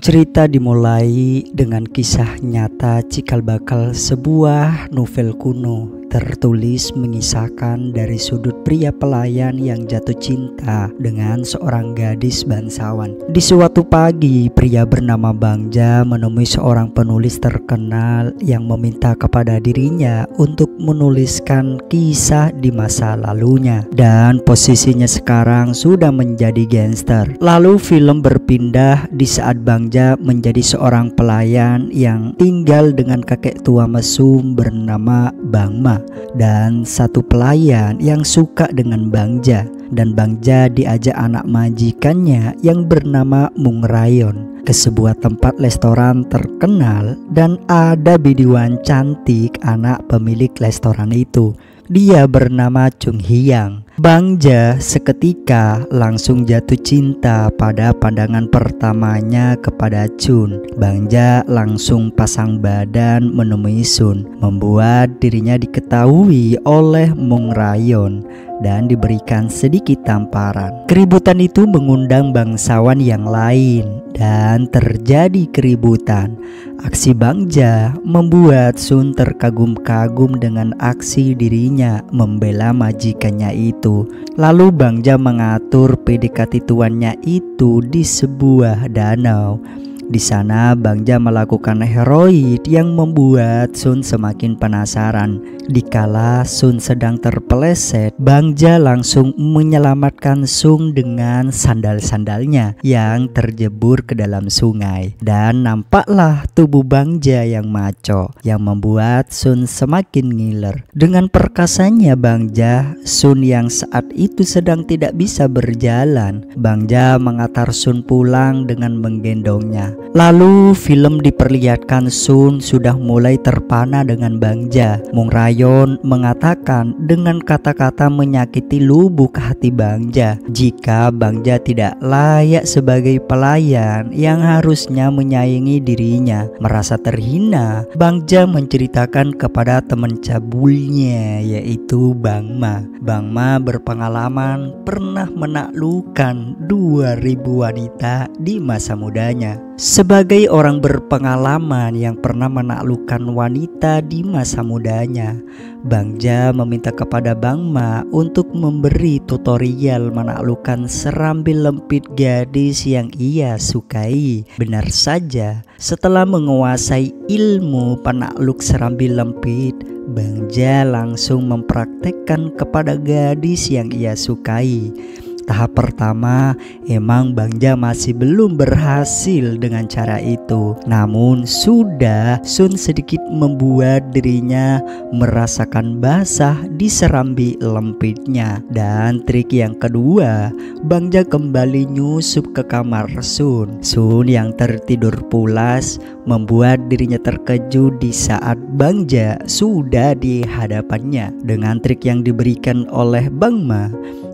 Cerita dimulai dengan kisah nyata cikal bakal sebuah novel kuno tertulis mengisahkan dari sudut pria pelayan yang jatuh cinta dengan seorang gadis bangsawan. Di suatu pagi, pria bernama Bangja menemui seorang penulis terkenal yang meminta kepada dirinya untuk menuliskan kisah di masa lalunya, dan posisinya sekarang sudah menjadi gangster. Lalu film berpindah di saat Bangja menjadi seorang pelayan yang tinggal dengan kakek tua mesum bernama Bangma dan satu pelayan yang suka dengan Bangja, dan Bangja diajak anak majikannya yang bernama Mung Rayon ke sebuah tempat restoran terkenal, dan ada biduan cantik anak pemilik restoran itu. Dia bernama Chung Hyang. Bangja seketika langsung jatuh cinta pada pandangan pertamanya kepada Chun. Bangja langsung pasang badan menemui Sun, membuat dirinya diketahui oleh Mung Rayon dan diberikan sedikit tamparan. Keributan itu mengundang bangsawan yang lain dan terjadi keributan. Aksi Bangja membuat Sun terkagum-kagum dengan aksi dirinya membela majikannya itu. Lalu Bangja mengatur PDKT tuannya itu di sebuah danau. Di sana Bangja melakukan heroik yang membuat Sun semakin penasaran. Dikala Sun sedang terpeleset, Bangja langsung menyelamatkan Sun dengan sandal-sandalnya yang terjebur ke dalam sungai. Dan nampaklah tubuh Bangja yang maco yang membuat Sun semakin ngiler. Dengan perkasanya Bangja, Sun yang saat itu sedang tidak bisa berjalan, Bangja mengantar Sun pulang dengan menggendongnya. Lalu film diperlihatkan Sun sudah mulai terpana dengan Bangja. Mung Rayon mengatakan dengan kata-kata menyakiti lubuk hati Bangja jika Bangja tidak layak sebagai pelayan yang harusnya menyayangi dirinya. Merasa terhina, Bangja menceritakan kepada teman cabulnya yaitu Bangma. Bangma berpengalaman pernah menaklukkan 2000 wanita di masa mudanya. Sebagai orang berpengalaman yang pernah menaklukkan wanita di masa mudanya, Bangja meminta kepada Bangma untuk memberi tutorial menaklukkan serambi lempit gadis yang ia sukai. Benar saja, setelah menguasai ilmu penakluk serambi lempit, Bangja langsung mempraktekkan kepada gadis yang ia sukai. Tahap pertama, emang Bangja masih belum berhasil dengan cara itu. Namun sudah Sun sedikit membuat dirinya merasakan basah di serambi lempitnya. Dan trik yang kedua, Bangja kembali nyusup ke kamar Sun. Sun yang tertidur pulas membuat dirinya terkejut di saat Bangja sudah di hadapannya. Dengan trik yang diberikan oleh Bangma,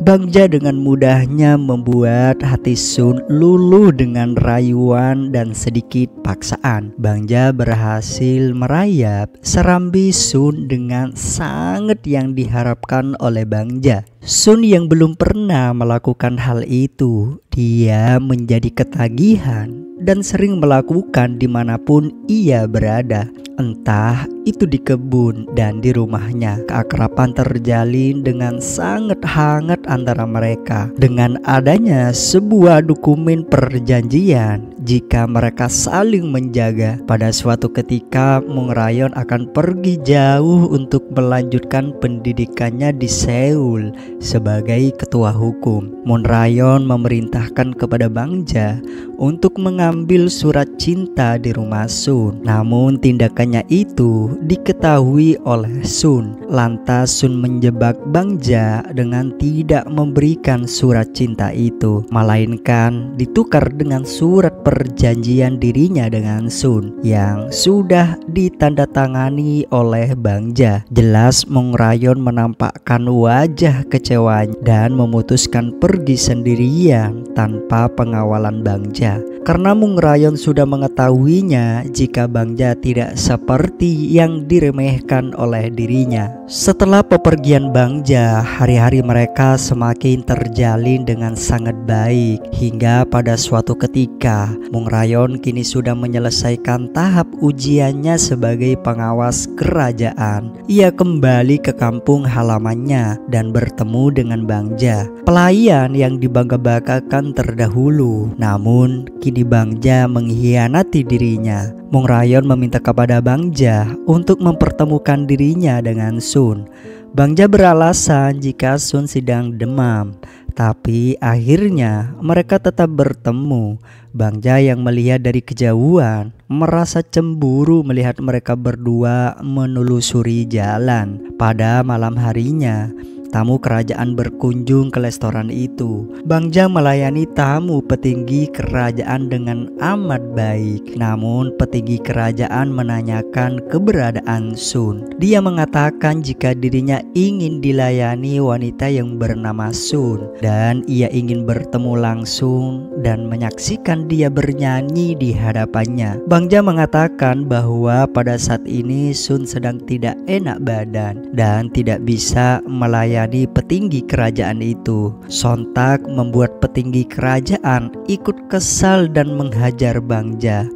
Bangja dengan mudahnya membuat hati Sun luluh dengan rayuan dan sedikit paksaan. Bangja berhasil merayap serambi Sun dengan sangat yang diharapkan oleh Bangja. Sun yang belum pernah melakukan hal itu, dia menjadi ketagihan dan sering melakukan dimanapun ia berada. Entah itu di kebun dan di rumahnya. Keakraban terjalin dengan sangat hangat antara mereka. Dengan adanya sebuah dokumen perjanjian jika mereka saling menjaga. Pada suatu ketika Mung Rayon akan pergi jauh untuk melanjutkan pendidikannya di Seoul sebagai ketua hukum. Mung Rayon memerintahkan kepada Bangja untuk mengambil surat cinta di rumah Sun. Namun tindakannya itu diketahui oleh Sun. Lantas Sun menjebak Bangja dengan tidak memberikan surat cinta itu, melainkan ditukar dengan surat perjanjian dirinya dengan Sun yang sudah ditandatangani oleh Bangja. Jelas Mung Rayon menampakkan wajah kecewanya dan memutuskan pergi sendirian tanpa pengawalan Bangja. Karena Mung Rayon sudah mengetahuinya jika Bangja tidak seperti yang diremehkan oleh dirinya. Setelah pepergian Bangja, hari-hari mereka semakin terjalin dengan sangat baik hingga pada suatu ketika Mung Rayon kini sudah menyelesaikan tahap ujiannya sebagai pengawas kerajaan. Ia kembali ke kampung halamannya dan bertemu dengan Bangja, pelayan yang dibangga-banggakan terdahulu. Namun kini Bangja mengkhianati dirinya. Mung Rayon meminta kepada Bangja untuk mempertemukan dirinya dengan Sun. Bangja beralasan jika Sun sedang demam, tapi akhirnya mereka tetap bertemu. Bangja yang melihat dari kejauhan merasa cemburu melihat mereka berdua menelusuri jalan. Pada malam harinya, tamu kerajaan berkunjung ke restoran itu. Bangja melayani tamu petinggi kerajaan dengan amat baik. Namun petinggi kerajaan menanyakan keberadaan Sun. Dia mengatakan jika dirinya ingin dilayani wanita yang bernama Sun dan ia ingin bertemu langsung dan menyaksikan dia bernyanyi di hadapannya. Bangja mengatakan bahwa pada saat ini Sun sedang tidak enak badan dan tidak bisa melayani petinggi kerajaan itu. Sontak membuat petinggi kerajaan ikut kesal dan menghajar Bangja.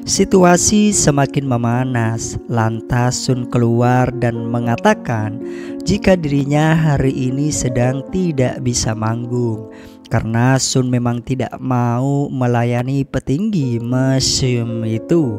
Situasi semakin memanas. Lantas Sun keluar dan mengatakan jika dirinya hari ini sedang tidak bisa manggung karena Sun memang tidak mau melayani petinggi museum itu.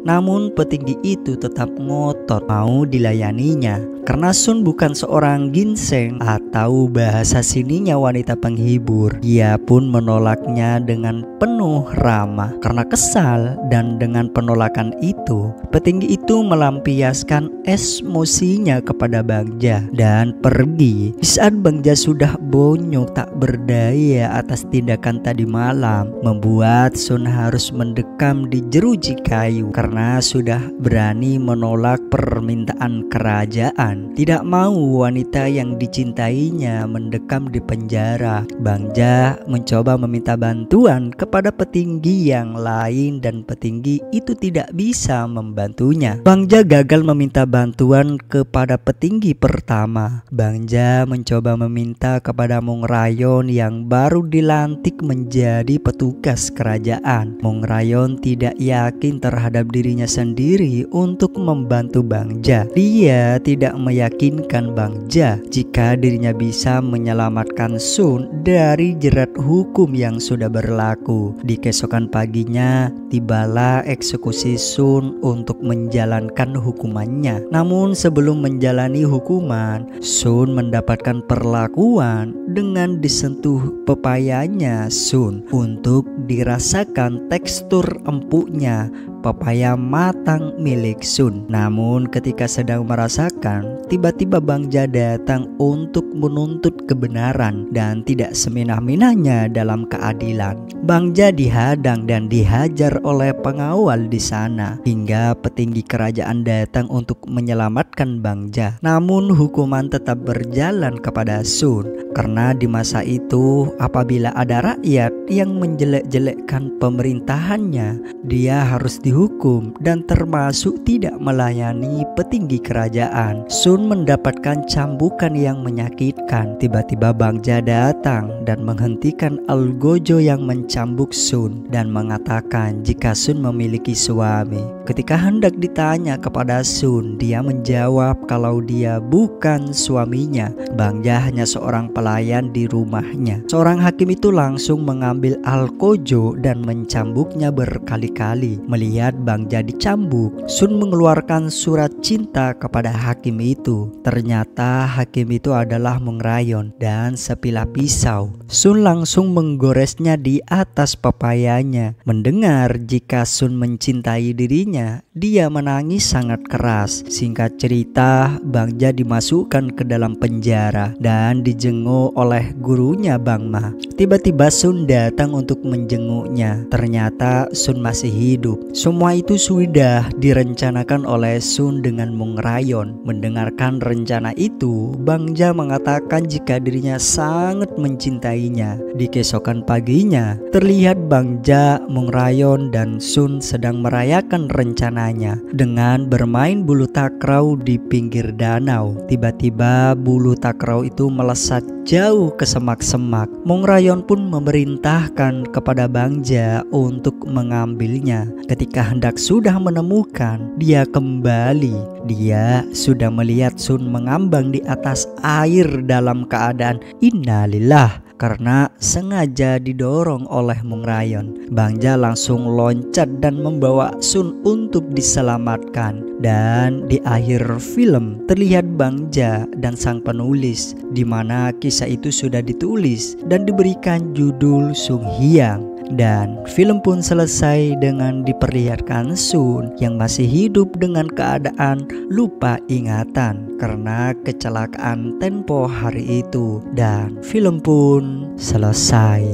Namun petinggi itu tetap ngotot mau dilayaninya karena Sun bukan seorang ginseng atau bahasa sininya wanita penghibur. Ia pun menolaknya dengan penuh ramah. Karena kesal dan dengan penolakan itu, petinggi itu melampiaskan emosinya kepada Bangja dan pergi. Di saat Bangja sudah bonyok tak berdaya atas tindakan tadi malam, membuat Sun harus mendekam di jeruji kayu karena sudah berani menolak permintaan kerajaan. Tidak mau wanita yang dicintainya mendekam di penjara. Bangja mencoba meminta bantuan kepada petinggi yang lain dan petinggi itu tidak bisa membantunya. Bangja gagal meminta bantuan kepada petinggi pertama. Bangja mencoba meminta kepada Mung Rayon yang baru dilantik menjadi petugas kerajaan. Mung Rayon tidak yakin terhadap dirinya sendiri untuk membantu Bangja. Dia tidak meyakinkan Bangja jika dirinya bisa menyelamatkan Sun dari jerat hukum yang sudah berlaku. Di keesokan paginya tibalah eksekusi Sun untuk menjalankan hukumannya. Namun sebelum menjalani hukuman, Sun mendapatkan perlakuan dengan disentuh pepayanya Sun untuk dirasakan tekstur empuknya pepaya matang milik Sun. Namun ketika sedang merasakan, tiba-tiba Bangja datang untuk menuntut kebenaran dan tidak seminah-minahnya dalam keadilan. Bangja dihadang dan dihajar oleh pengawal di sana hingga petinggi kerajaan datang untuk menyelamatkan Bangja. Namun hukuman tetap berjalan kepada Sun karena di masa itu apabila ada rakyat yang menjelek-jelekkan pemerintahannya, dia harus dihukum dan termasuk tidak melayani petinggi kerajaan. Sun mendapatkan cambukan yang menyakitkan. Tiba-tiba Bangja datang dan menghentikan Algojo yang mencambuk Sun dan mengatakan jika Sun memiliki suami. Ketika hendak ditanya kepada Sun, dia menjawab kalau dia bukan suaminya. Bangja hanya seorang pelayan di rumahnya. Seorang hakim itu langsung mengambil Algojo dan mencambuknya berkali-kali. Melihat Bangja dicambuk, Sun mengeluarkan surat cinta kepada hakim itu. Ternyata hakim itu adalah Mung Rayon dan sepilah pisau. Sun langsung menggoresnya di atas pepayanya. Mendengar jika Sun mencintai dirinya, dia menangis sangat keras. Singkat cerita, Bangja dimasukkan ke dalam penjara dan dijenguk oleh gurunya Bang Ma. Tiba-tiba Sun datang untuk menjenguknya. Ternyata Sun masih hidup. Sun Semua itu sudah direncanakan oleh Sun dengan Mung Rayon. Mendengarkan rencana itu, Bang Ja mengatakan jika dirinya sangat mencintainya. Di keesokan paginya, terlihat Bang Ja, Mung Rayon, dan Sun sedang merayakan rencananya dengan bermain bulu takraw di pinggir danau. Tiba-tiba bulu takraw itu melesat jauh ke semak-semak. Mung Rayon pun memerintahkan kepada Bang Ja untuk mengambilnya. Ketika hendak sudah menemukan, dia kembali. Dia sudah melihat Sun mengambang di atas air dalam keadaan innalillah karena sengaja didorong oleh Mung Rayon. Bang Ja langsung loncat dan membawa Sun untuk diselamatkan. Dan di akhir film terlihat Bang Ja dan sang penulis, di mana kisah itu sudah ditulis dan diberikan judul Sung Hyang. Dan film pun selesai dengan diperlihatkan Sun yang masih hidup dengan keadaan lupa ingatan karena kecelakaan tempo hari itu. Dan film pun selesai.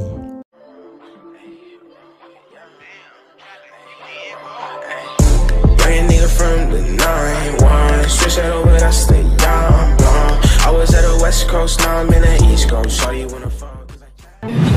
I was at the West Coast, now I'm in the East Coast. Saw you when I fall.